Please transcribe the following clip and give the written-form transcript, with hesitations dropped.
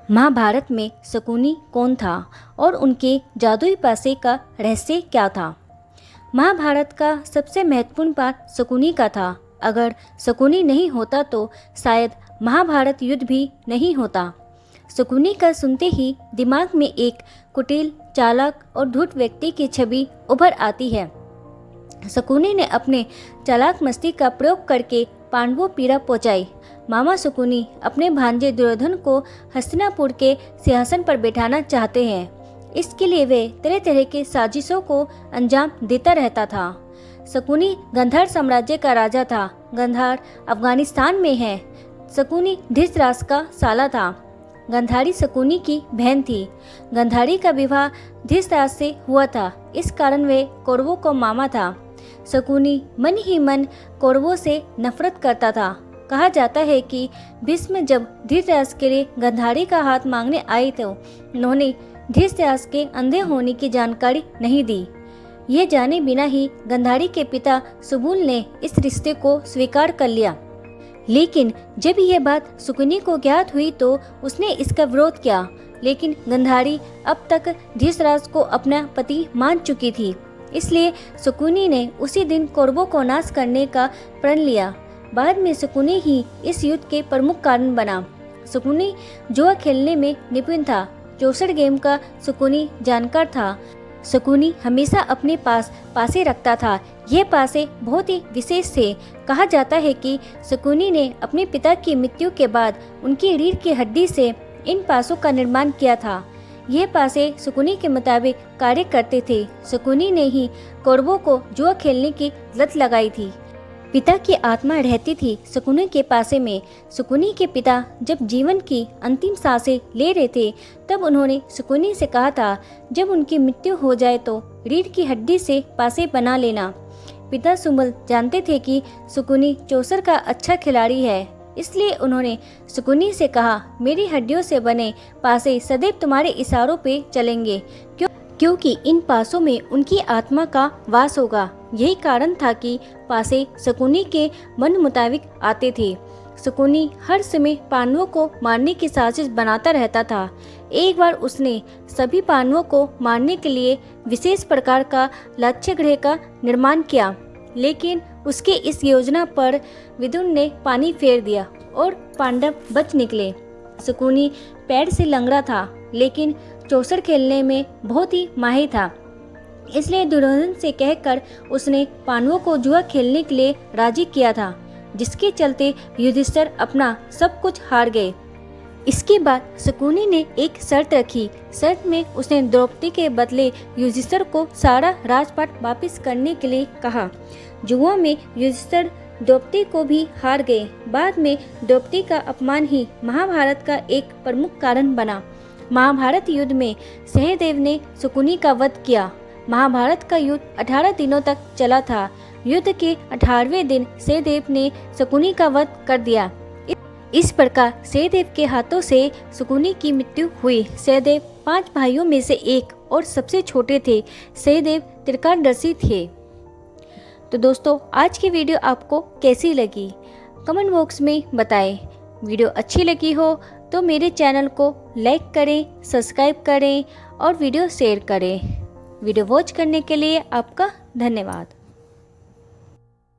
महाभारत में शकुनी कौन था और उनके जादुई पासे का रहस्य क्या था। महाभारत का सबसे महत्वपूर्ण पाठ शकुनी का था। अगर शकुनी नहीं होता तो शायद महाभारत युद्ध भी नहीं होता। शकुनी का सुनते ही दिमाग में एक कुटिल, चालाक और धूर्त व्यक्ति की छवि उभर आती है। शकुनी ने अपने चालाक मस्ती का प्रयोग करके पांडवों पीड़ा पहुंचाई। मामा शकुनी अपने भांजे दुर्योधन को हस्तिनापुर के सिंहासन पर बैठाना चाहते हैं। इसके लिए वे तरह तरह के साजिशों को अंजाम देता रहता था। शकुनी गंधार साम्राज्य का राजा था। गंधार अफगानिस्तान में है। शकुनी धृतराष्ट्र का साला था। गंधारी शकुनी की बहन थी। गंधारी का विवाह धृतराष्ट्र से हुआ था, इस कारण वे कौरवों का मामा था। शकुनी मन ही मन कौरवों से नफरत करता था। कहा जाता है कि भीष्म जब धृतराष्ट्र के लिए गंधारी का हाथ मांगने आए तो उन्होंने धृतराष्ट्र के अंधे होने की जानकारी नहीं दी। ये जाने बिना ही गंधारी के पिता सुबुल ने इस रिश्ते को स्वीकार कर लिया। लेकिन जब यह बात शकुनी को ज्ञात हुई तो उसने इसका विरोध किया। लेकिन गंधारी अब तक धृतराष्ट्र को अपना पति मान चुकी थी, इसलिए शकुनी ने उसी दिन कौरवों को नाश करने का प्रण लिया। बाद में शकुनी ही इस युद्ध के प्रमुख कारण बना। शकुनी जुआ खेलने में निपुण था। 64 गेम का शकुनी जानकार था। शकुनी हमेशा अपने पास पासे रखता था। ये पासे बहुत ही विशेष थे। कहा जाता है कि शकुनी ने अपने पिता की मृत्यु के बाद उनकी रीढ़ की हड्डी से इन पासों का निर्माण किया था। ये पासे शकुनी के मुताबिक कार्य करते थे। शकुनी ने ही कौरवों को जुआ खेलने की लत लगाई थी। पिता की आत्मा रहती थी शकुनी के पासे में। शकुनी के पिता जब जीवन की अंतिम सांसें ले रहे थे तब उन्होंने शकुनी से कहा था, जब उनकी मृत्यु हो जाए तो रीढ़ की हड्डी से पासे बना लेना। पिता सुबल जानते थे कि शकुनी 64 का अच्छा खिलाड़ी है, इसलिए उन्होंने शकुनी से कहा, मेरी हड्डियों से बने पासे सदैव तुम्हारे इशारों पे चलेंगे, क्योंकि इन पासों में उनकी आत्मा का वास होगा। यही कारण था कि पासे शकुनी के मन मुताबिक आते थे। शकुनी हर समय पांडवों को मारने की साजिश बनाता रहता था। एक बार उसने सभी पांडवों को मारने के लिए विशेष प्रकार का लक्ष्य गृह का निर्माण किया, लेकिन उसके इस योजना पर विदुर ने पानी फेर दिया और पांडव बच निकले। शकुनी पैर से लंगड़ा था, लेकिन 64 खेलने में बहुत ही माहिर था, इसलिए दुर्योधन से कहकर उसने पांडवों को जुआ खेलने के लिए राजी किया था, जिसके चलते युधिष्ठिर अपना सब कुछ हार गए। इसके बाद शकुनी ने एक शर्त रखी। शर्त में उसने द्रौपदी के बदले युधिष्ठिर को सारा राजपाट वापस करने के लिए कहा। जुआ में युधिष्ठिर द्रौपदी को भी हार गए। बाद में द्रौपदी का अपमान ही महाभारत का एक प्रमुख कारण बना। महाभारत युद्ध में सहदेव ने शकुनी का वध किया। महाभारत का युद्ध 18 दिनों तक चला था। युद्ध के 18वें दिन सहदेव ने शकुनी का वध कर दिया। इस प्रकार सहदेव के हाथों से शकुनी की मृत्यु हुई। सहदेव 5 भाइयों में से एक और सबसे छोटे थे। सहदेव त्रिकालदर्शी थे। तो दोस्तों, आज की वीडियो आपको कैसी लगी कमेंट बॉक्स में बताएं। वीडियो अच्छी लगी हो तो मेरे चैनल को लाइक करें, सब्सक्राइब करें और वीडियो शेयर करें। वीडियो वॉच करने के लिए आपका धन्यवाद।